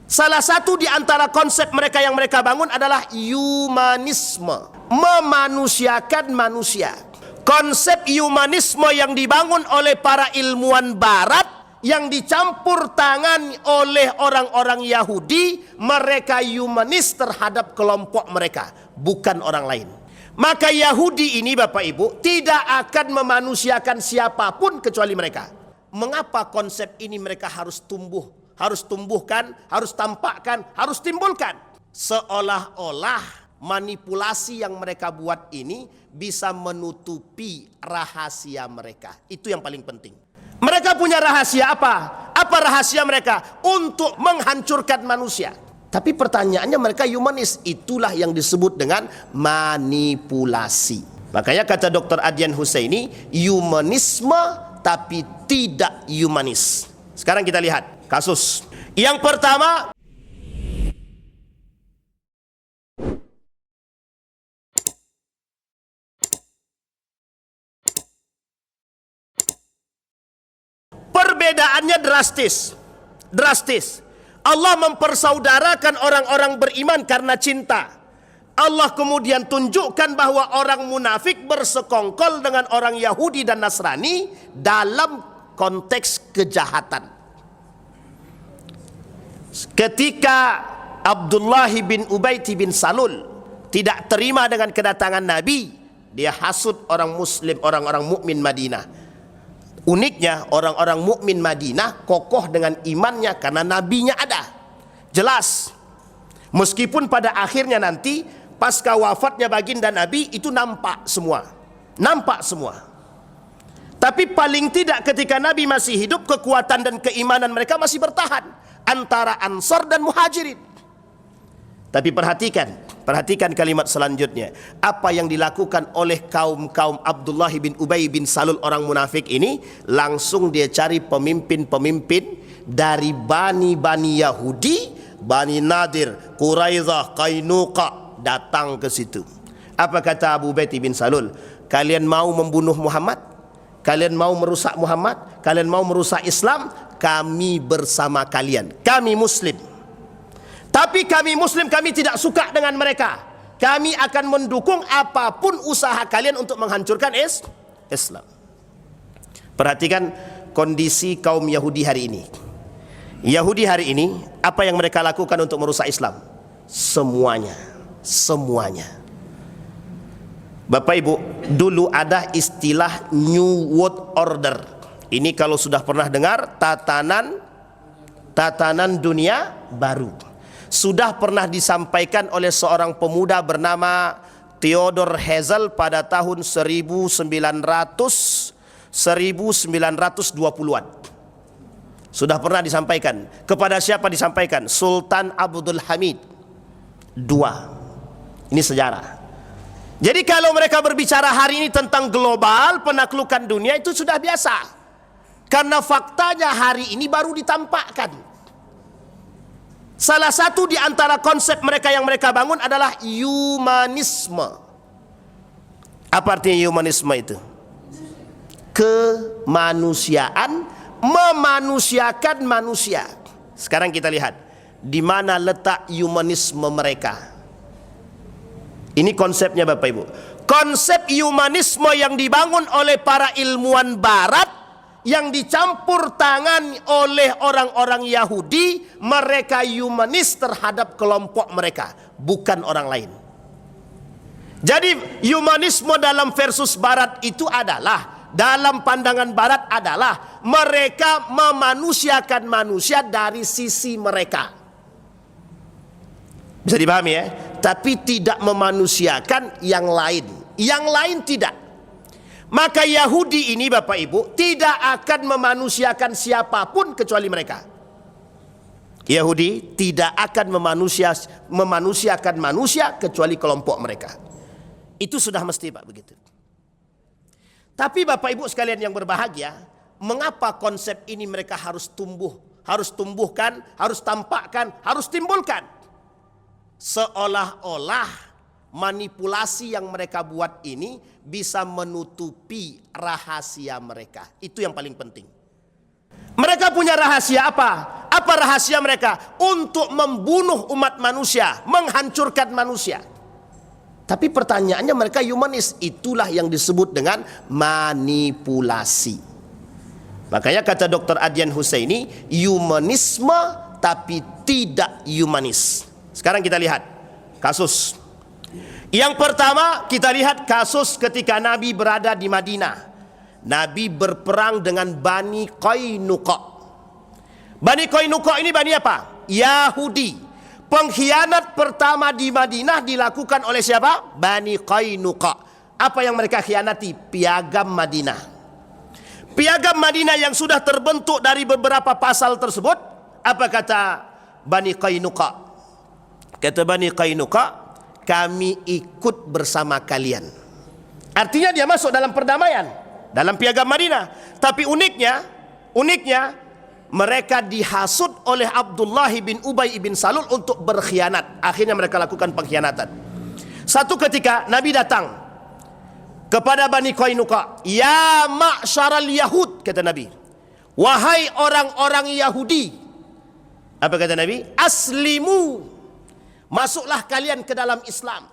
Salah satu di antara konsep mereka yang mereka bangun adalah humanisme, memanusiakan manusia. Konsep humanisme yang dibangun oleh para ilmuwan barat, yang dicampur tangan oleh orang-orang Yahudi, mereka humanis terhadap kelompok mereka, bukan orang lain. Maka Yahudi ini Bapak Ibu tidak akan memanusiakan siapapun kecuali mereka. Mengapa konsep ini mereka harus tumbuhkan, harus tampakkan, harus timbulkan? Seolah-olah manipulasi yang mereka buat ini bisa menutupi rahasia mereka. Itu yang paling penting. Mereka punya rahasia apa? Apa rahasia mereka? Untuk menghancurkan manusia. Tapi pertanyaannya, mereka humanis. Itulah yang disebut dengan manipulasi. Makanya kata Dr. Adyan Husaini, humanisme tapi tidak humanis. Sekarang kita lihat kasus. Yang pertama, perbedaannya drastis. Allah mempersaudarakan orang-orang beriman karena cinta. Allah kemudian tunjukkan bahwa orang munafik bersekongkol dengan orang Yahudi dan Nasrani dalam konteks kejahatan. Ketika Abdullah bin Ubay bin Salul tidak terima dengan kedatangan Nabi, dia hasut orang Muslim, orang-orang mukmin Madinah. Uniknya orang-orang mukmin Madinah kokoh dengan imannya karena nabinya ada. Jelas. Meskipun pada akhirnya nanti pasca wafatnya baginda Nabi itu nampak semua. Tapi paling tidak ketika Nabi masih hidup, kekuatan dan keimanan mereka masih bertahan antara Ansar dan Muhajirin. Tapi perhatikan kalimat selanjutnya. Apa yang dilakukan oleh kaum Abdullah bin Ubay bin Salul orang munafik ini, langsung dia cari pemimpin-pemimpin dari Bani Yahudi, Bani Nadir, Quraidah, Qainuqa, datang ke situ. Apa kata Abu Ubay bin Salul? Kalian mau membunuh Muhammad? Kalian mau merusak Muhammad? Kalian mau merusak Islam? Kami bersama kalian. Kami Muslim. Tapi kami Muslim, kami tidak suka dengan mereka. Kami akan mendukung apapun usaha kalian untuk menghancurkan Islam. Perhatikan kondisi kaum Yahudi hari ini. Yahudi hari ini, apa yang mereka lakukan untuk merusak Islam? Semuanya. Bapak Ibu, dulu ada istilah New World Order. Ini kalau sudah pernah dengar, tatanan dunia baru. Sudah pernah disampaikan oleh seorang pemuda bernama Theodor Herzl pada tahun 1920-an. Sudah pernah disampaikan. Kepada siapa disampaikan? Sultan Abdul Hamid II. Ini sejarah. Jadi kalau mereka berbicara hari ini tentang global, penaklukan dunia, itu sudah biasa. Karena faktanya hari ini baru ditampakkan. Salah satu di antara konsep mereka yang mereka bangun adalah humanisme. Apa artinya humanisme itu? Kemanusiaan, memanusiakan manusia. Sekarang kita lihat di mana letak humanisme mereka. Ini konsepnya Bapak Ibu. Konsep humanisme yang dibangun oleh para ilmuwan barat, yang dicampur tangan oleh orang-orang Yahudi, mereka humanis terhadap kelompok mereka, bukan orang lain. Jadi humanisme dalam versus barat itu adalah, dalam pandangan barat adalah mereka memanusiakan manusia dari sisi mereka. Bisa dipahami ya? Tapi tidak memanusiakan yang lain. Yang lain tidak. Maka Yahudi ini Bapak Ibu tidak akan memanusiakan siapapun kecuali mereka. Yahudi tidak akan memanusiakan manusia kecuali kelompok mereka. Itu sudah mesti Pak begitu. Tapi Bapak Ibu sekalian yang berbahagia, mengapa konsep ini mereka harus tumbuhkan, harus tampakkan, harus timbulkan? Seolah-olah manipulasi yang mereka buat ini bisa menutupi rahasia mereka. Itu yang paling penting. Mereka punya rahasia apa? Apa rahasia mereka? Untuk membunuh umat manusia, menghancurkan manusia. Tapi pertanyaannya, mereka humanis. Itulah yang disebut dengan manipulasi. Makanya kata Dr. Adyan Husaini, humanisme tapi tidak humanis. Sekarang kita lihat kasus. Yang pertama, kita lihat kasus ketika Nabi berada di Madinah. Nabi berperang dengan Bani Qainuqa. Bani Qainuqa ini Bani apa? Yahudi. Pengkhianat pertama di Madinah dilakukan oleh siapa? Bani Qainuqa. Apa yang mereka khianati? Piagam Madinah. Piagam Madinah yang sudah terbentuk dari beberapa pasal tersebut. Apa kata Bani Qainuqa? Kata Bani Qainuqa, kami ikut bersama kalian. Artinya dia masuk dalam perdamaian, dalam piagam Madinah. Tapi uniknya mereka dihasut oleh Abdullah bin Ubay bin Salul untuk berkhianat. Akhirnya mereka lakukan pengkhianatan. Satu ketika Nabi datang kepada Bani Qainuqa, ya ma'syaral Yahud, kata Nabi, wahai orang-orang Yahudi. Apa kata Nabi? Aslimu, masuklah kalian ke dalam Islam.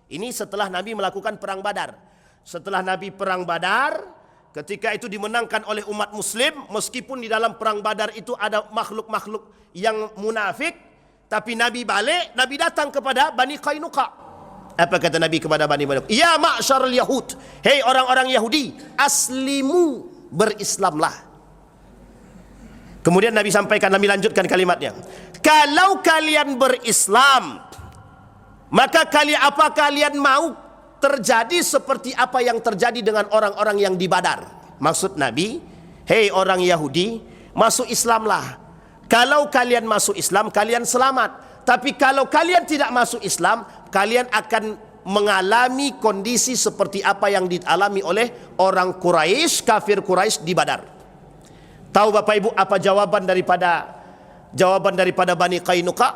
Ini setelah Nabi melakukan perang Badar. Setelah Nabi perang Badar, ketika itu dimenangkan oleh umat muslim, meskipun di dalam perang Badar itu ada makhluk-makhluk yang munafik, tapi Nabi balik, Nabi datang kepada Bani Qainuqa. Apa kata Nabi kepada Bani Qainuqa? Ya ma'syarul Yahud, hei orang-orang Yahudi, aslimu, berislamlah. Kemudian Nabi sampaikan, Nabi lanjutkan kalimatnya. Kalau kalian berislam, maka apa kalian mau terjadi seperti apa yang terjadi dengan orang-orang yang di Badar? Maksud Nabi, hei orang Yahudi, masuk Islamlah. Kalau kalian masuk Islam, kalian selamat. Tapi kalau kalian tidak masuk Islam, kalian akan mengalami kondisi seperti apa yang dialami oleh orang Quraisy, kafir Quraisy di Badar. Tahu Bapak Ibu apa jawaban daripada Bani Qainuqa?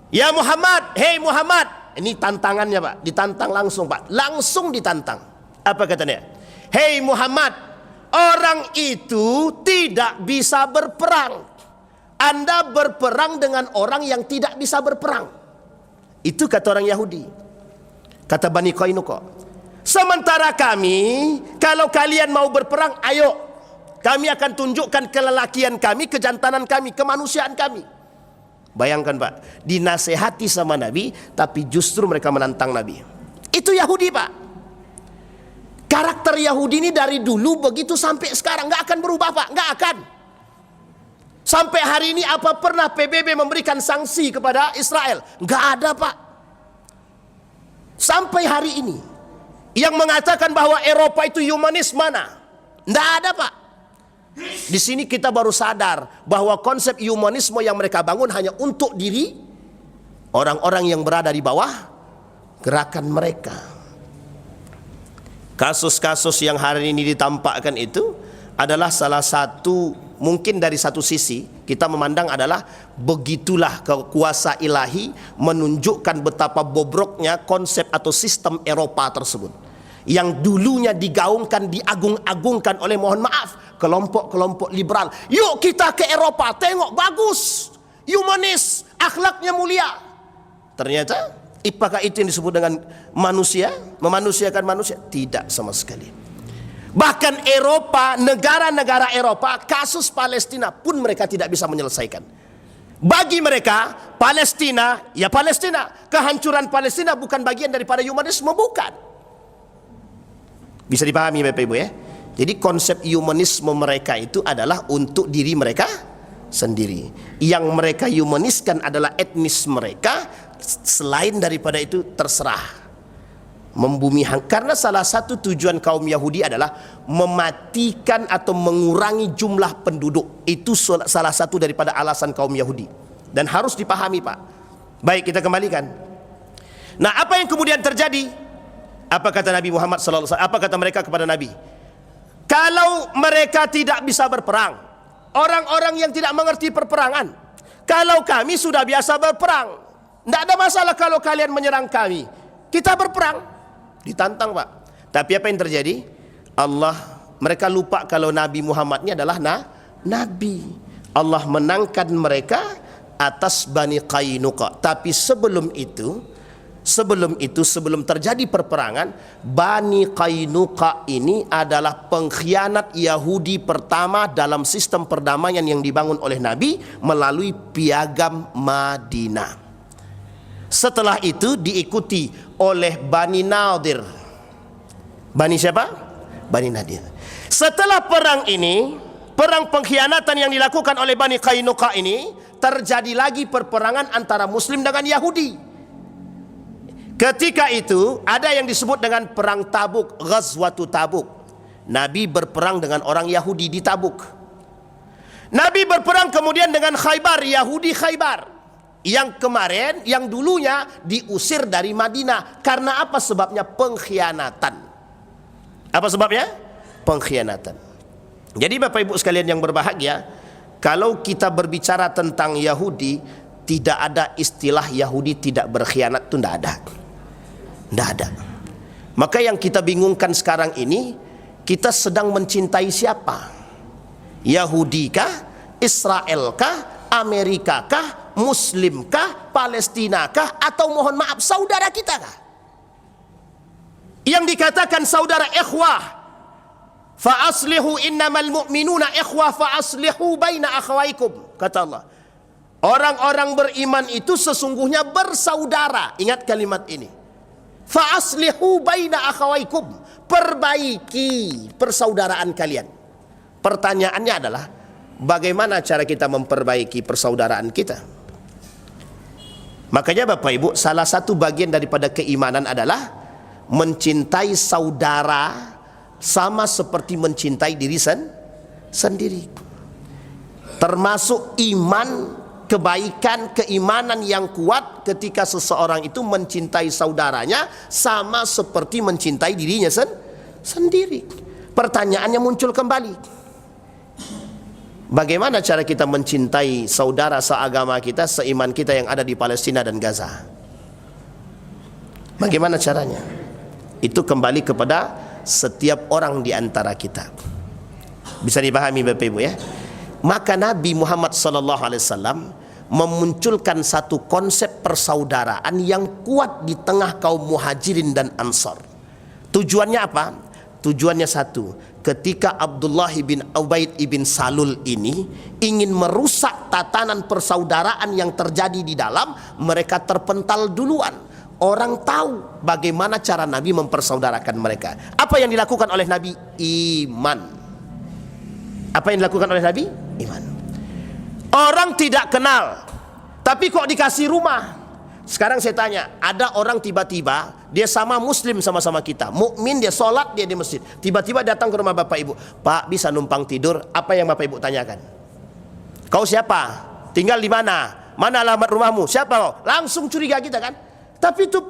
Ya Muhammad, hei Muhammad. Ini tantangannya Pak, ditantang langsung Pak, langsung ditantang. Apa katanya? Hei Muhammad, orang itu tidak bisa berperang. Anda berperang dengan orang yang tidak bisa berperang. Itu kata orang Yahudi. Kata Bani Qainuqa. Sementara kami, kalau kalian mau berperang, ayo. Kami akan tunjukkan kelelakian kami, kejantanan kami, kemanusiaan kami. Bayangkan Pak, dinasehati sama Nabi, tapi justru mereka menantang Nabi. Itu Yahudi Pak. Karakter Yahudi ini dari dulu begitu sampai sekarang, nggak akan berubah Pak, nggak akan. Sampai hari ini apa pernah PBB memberikan sanksi kepada Israel? Nggak ada Pak. Sampai hari ini, yang mengatakan bahwa Eropa itu humanis mana? Nggak ada Pak. Di sini kita baru sadar bahwa konsep humanisme yang mereka bangun hanya untuk diri orang-orang yang berada di bawah gerakan mereka. Kasus-kasus yang hari ini ditampakkan itu adalah salah satu, mungkin dari satu sisi kita memandang adalah begitulah kuasa ilahi menunjukkan betapa bobroknya konsep atau sistem Eropa tersebut, yang dulunya digaungkan, diagung-agungkan oleh, mohon maaf, kelompok-kelompok liberal. Yuk kita ke Eropa, tengok bagus, humanis, akhlaknya mulia. Ternyata, apakah itu yang disebut dengan manusia, memanusiakan manusia? Tidak sama sekali. Bahkan Eropa, negara-negara Eropa, kasus Palestina pun mereka tidak bisa menyelesaikan. Bagi mereka, Palestina, ya Palestina, kehancuran Palestina bukan bagian daripada humanisme, bukan. Bisa dipahami Bapak Ibu ya. Jadi konsep humanisme mereka itu adalah untuk diri mereka sendiri. Yang mereka humaniskan adalah etnis mereka. Selain daripada itu terserah. Membumi. Karena salah satu tujuan kaum Yahudi adalah mematikan atau mengurangi jumlah penduduk. Itu salah satu daripada alasan kaum Yahudi. Dan harus dipahami Pak. Baik, kita kembalikan. Nah, apa yang kemudian terjadi? Apa kata Nabi Muhammad SAW? Apa kata mereka kepada Nabi? Kalau mereka tidak bisa berperang, orang-orang yang tidak mengerti perperangan, kalau kami sudah biasa berperang, tidak ada masalah kalau kalian menyerang kami, kita berperang. Ditantang Pak. Tapi apa yang terjadi? Mereka lupa kalau Nabi Muhammad ini adalah Nabi. Allah menangkan mereka atas Bani Qainuqa. Tapi sebelum terjadi perperangan, Bani Qainuqa ini adalah pengkhianat Yahudi pertama dalam sistem perdamaian yang dibangun oleh Nabi melalui Piagam Madinah. Setelah itu diikuti oleh Bani Nadir. Bani siapa? Bani Nadir. Setelah perang ini, perang pengkhianatan yang dilakukan oleh Bani Qainuqa ini, terjadi lagi perperangan antara Muslim dengan Yahudi. Ketika itu ada yang disebut dengan perang Tabuk, Ghazwatu Tabuk. Nabi berperang dengan orang Yahudi di Tabuk. Nabi berperang kemudian dengan Khaybar, Yahudi Khaybar. Yang kemarin, yang dulunya diusir dari Madinah. Karena apa sebabnya? Pengkhianatan. Apa sebabnya? Pengkhianatan. Jadi Bapak Ibu sekalian yang berbahagia, kalau kita berbicara tentang Yahudi, tidak ada istilah Yahudi tidak berkhianat, itu tidak ada. Tidak ada. Maka yang kita bingungkan sekarang ini, kita sedang mencintai siapa? Yahudi kah? Israel kah? Amerika kah? Muslim kah? Palestina kah? Atau mohon maaf, saudara kita kah? Yang dikatakan saudara ikhwah, fa aslihu innamal mu'minuna ikhwah fa aslihu baina akhawaikum, kata Allah. Orang-orang beriman itu sesungguhnya bersaudara. Ingat kalimat ini. Fa aslihu baina akhawaikum, perbaiki persaudaraan kalian. Pertanyaannya adalah, bagaimana cara kita memperbaiki persaudaraan kita? Makanya Bapak Ibu, salah satu bagian daripada keimanan adalah mencintai saudara sama seperti mencintai diri sendiri. Termasuk iman, kebaikan, keimanan yang kuat ketika seseorang itu mencintai saudaranya sama seperti mencintai dirinya sendiri. Pertanyaannya muncul kembali, bagaimana cara kita mencintai saudara seagama kita, seiman kita yang ada di Palestina dan Gaza? Bagaimana caranya? Itu kembali kepada setiap orang di antara kita. Bisa dipahami Bapak Ibu ya? Maka Nabi Muhammad SAW memunculkan satu konsep persaudaraan yang kuat di tengah kaum muhajirin dan ansar. Tujuannya apa? Tujuannya satu, ketika Abdullah bin Ubaid bin Salul ini ingin merusak tatanan persaudaraan yang terjadi di dalam, mereka terpental duluan. Orang tahu bagaimana cara Nabi mempersaudarakan mereka. Apa yang dilakukan oleh Nabi? Iman. Apa yang dilakukan oleh Nabi? Iman. Orang tidak kenal, tapi kok dikasih rumah. Sekarang saya tanya, ada orang tiba-tiba dia sama Muslim sama-sama kita, mukmin, dia sholat, dia di masjid, tiba-tiba datang ke rumah Bapak Ibu, Pak bisa numpang tidur? Apa yang Bapak Ibu tanyakan? Kau siapa? Tinggal di mana? Mana alamat rumahmu? Siapa kau? Langsung curiga kita kan? Tapi itu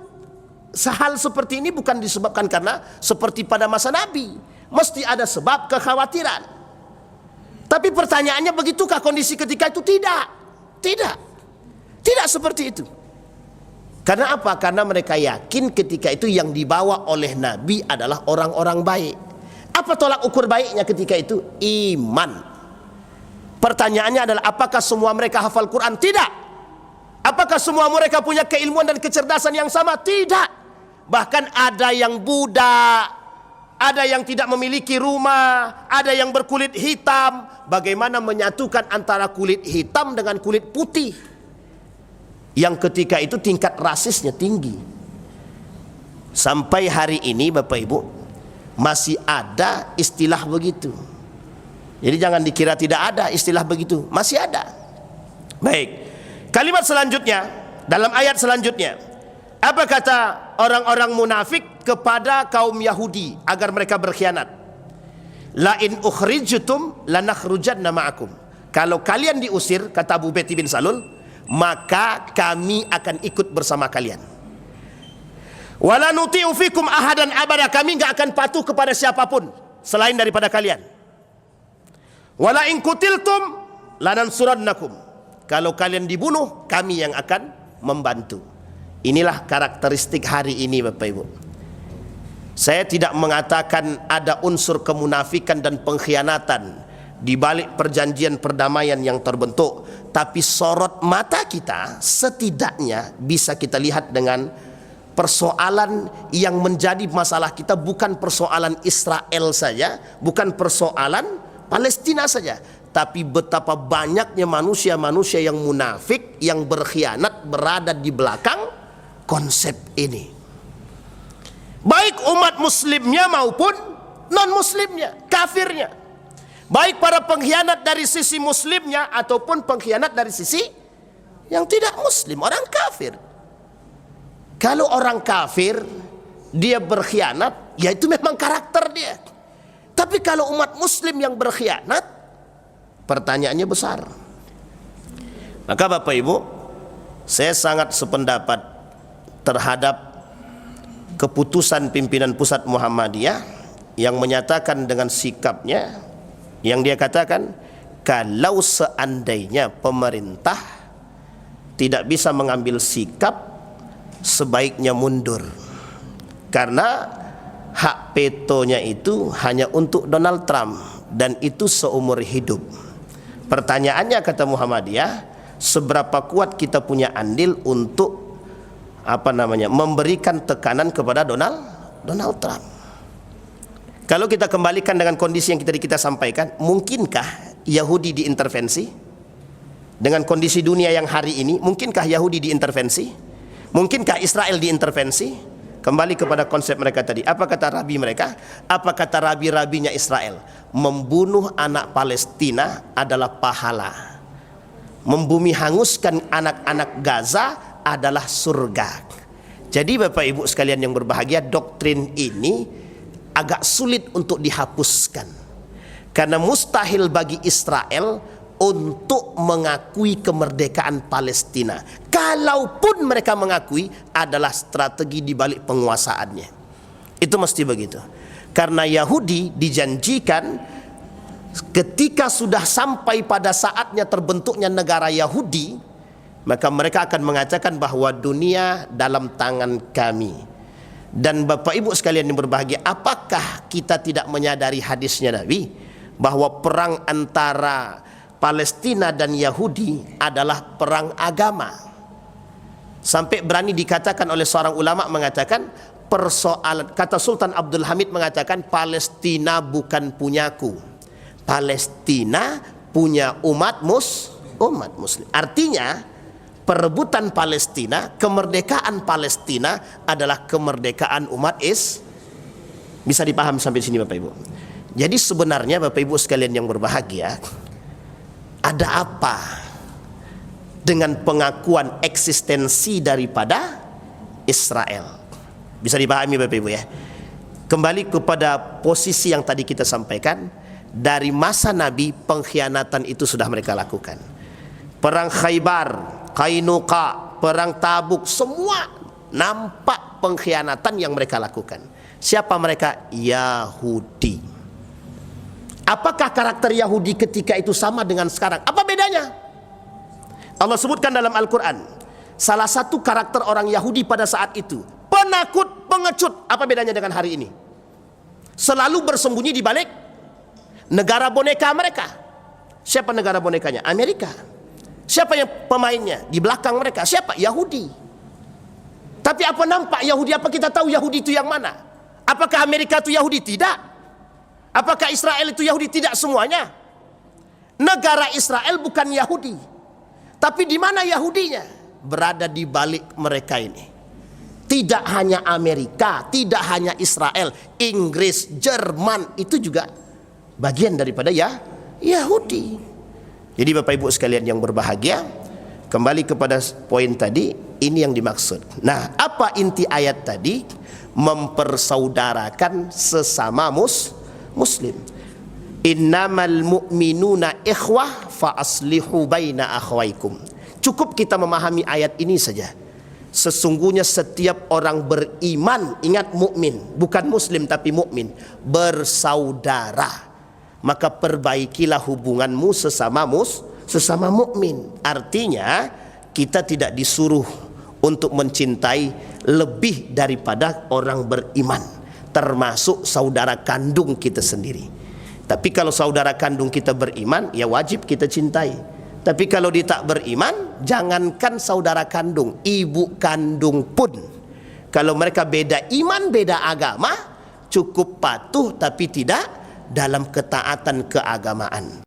hal seperti ini bukan disebabkan karena seperti pada masa Nabi, mesti ada sebab kekhawatiran. Tapi pertanyaannya, begitukah kondisi ketika itu? Tidak seperti itu. Karena apa? Karena mereka yakin ketika itu yang dibawa oleh Nabi adalah orang-orang baik. Apa tolak ukur baiknya ketika itu? Iman. Pertanyaannya adalah, apakah semua mereka hafal Quran? Tidak. Apakah semua mereka punya keilmuan dan kecerdasan yang sama? Tidak. Bahkan ada yang budak, ada yang tidak memiliki rumah, ada yang berkulit hitam. Bagaimana menyatukan antara kulit hitam dengan kulit putih? Yang ketika itu tingkat rasisnya tinggi. Sampai hari ini Bapak Ibu masih ada istilah begitu. Jadi jangan dikira tidak ada istilah begitu, masih ada. Baik, kalimat selanjutnya dalam ayat selanjutnya, apa kata orang-orang munafik kepada kaum Yahudi agar mereka berkhianat? La in ukhrijtum lanakhrujanna ma'akum. Kalau kalian diusir, kata Abu Bakar bin Salul, maka kami akan ikut bersama kalian. Wala nuti'u fikum ahadan abada, kami enggak akan patuh kepada siapapun selain daripada kalian. Wala in kutiltum lanansurannakum, kalau kalian dibunuh kami yang akan membantu. Inilah karakteristik hari ini Bapak Ibu. Saya tidak mengatakan ada unsur kemunafikan dan pengkhianatan di balik perjanjian perdamaian yang terbentuk, tapi sorot mata kita setidaknya bisa kita lihat dengan persoalan yang menjadi masalah kita, bukan persoalan Israel saja, bukan persoalan Palestina saja, tapi betapa banyaknya manusia-manusia yang munafik, yang berkhianat, berada di belakang konsep ini, baik umat muslimnya maupun non-muslimnya, kafirnya, baik para pengkhianat dari sisi muslimnya ataupun pengkhianat dari sisi yang tidak muslim, orang kafir. Kalau orang kafir dia berkhianat, ya itu memang karakter dia. Tapi kalau umat muslim yang berkhianat, pertanyaannya besar. Maka Bapak Ibu, saya sangat sependapat terhadap keputusan pimpinan pusat Muhammadiyah yang menyatakan dengan sikapnya, yang dia katakan, kalau seandainya pemerintah tidak bisa mengambil sikap, sebaiknya mundur, karena hak vetonya itu hanya untuk Donald Trump dan itu seumur hidup. Pertanyaannya, kata Muhammadiyah, seberapa kuat kita punya andil untuk memberikan tekanan kepada Donald Trump. Kalau kita kembalikan dengan kondisi yang kita sampaikan, mungkinkah Yahudi diintervensi? Dengan kondisi dunia yang hari ini, mungkinkah Yahudi diintervensi? Mungkinkah Israel diintervensi? Kembali kepada konsep mereka tadi. Apa kata rabi mereka? Apa kata rabi-rabinya Israel? Membunuh anak Palestina adalah pahala. Membumi hanguskan anak-anak Gaza adalah surga. Jadi Bapak Ibu sekalian yang berbahagia, doktrin ini agak sulit untuk dihapuskan. Karena mustahil bagi Israel untuk mengakui kemerdekaan Palestina. Kalaupun mereka mengakui, adalah strategi di balik penguasaannya. Itu mesti begitu. Karena Yahudi dijanjikan ketika sudah sampai pada saatnya terbentuknya negara Yahudi, maka mereka akan mengatakan bahwa dunia dalam tangan kami. Dan Bapak Ibu sekalian yang berbahagia, apakah kita tidak menyadari hadisnya Nabi bahwa perang antara Palestina dan Yahudi adalah perang agama? Sampai berani dikatakan oleh seorang ulama mengatakan, persoalan, kata Sultan Abdul Hamid mengatakan, Palestina bukan punyaku, Palestina punya umat muslim. Artinya perebutan Palestina, kemerdekaan Palestina adalah kemerdekaan umat Bisa dipahami sampai sini Bapak Ibu. Jadi sebenarnya Bapak Ibu sekalian yang berbahagia, ada apa dengan pengakuan eksistensi daripada Israel? Bisa dipahami Bapak Ibu ya. Kembali kepada posisi yang tadi kita sampaikan, dari masa Nabi pengkhianatan itu sudah mereka lakukan. Perang Khaybar, Qainuqa, perang Tabuk, semua nampak pengkhianatan yang mereka lakukan. Siapa mereka? Yahudi. Apakah karakter Yahudi ketika itu sama dengan sekarang? Apa bedanya? Allah sebutkan dalam Al-Quran, salah satu karakter orang Yahudi pada saat itu, penakut, pengecut. Apa bedanya dengan hari ini? Selalu bersembunyi di balik negara boneka mereka. Siapa negara bonekanya? Amerika. Siapa yang pemainnya? Di belakang mereka siapa? Yahudi. Tapi apa nampak Yahudi? Apa kita tahu Yahudi itu yang mana? Apakah Amerika itu Yahudi? Tidak. Apakah Israel itu Yahudi? Tidak semuanya. Negara Israel bukan Yahudi. Tapi di mana Yahudinya? Berada di balik mereka ini. Tidak hanya Amerika, tidak hanya Israel, Inggris, Jerman, itu juga bagian daripada Yahudi. Jadi Bapak Ibu sekalian yang berbahagia, kembali kepada poin tadi, ini yang dimaksud. Nah, apa inti ayat tadi? Mempersaudarakan sesama muslim. Innamal mu'minuna ikhwah fa aslihu baina akhwaikum. Cukup kita memahami ayat ini saja. Sesungguhnya setiap orang beriman, ingat mukmin, bukan muslim tapi mukmin, bersaudara. Maka perbaikilah hubunganmu sesama mukmin. Artinya kita tidak disuruh untuk mencintai lebih daripada orang beriman, termasuk saudara kandung kita sendiri. Tapi kalau saudara kandung kita beriman, ya wajib kita cintai. Tapi kalau dia tak beriman, jangankan saudara kandung, ibu kandung pun, kalau mereka beda iman, beda agama, cukup patuh tapi tidak dalam ketaatan keagamaan.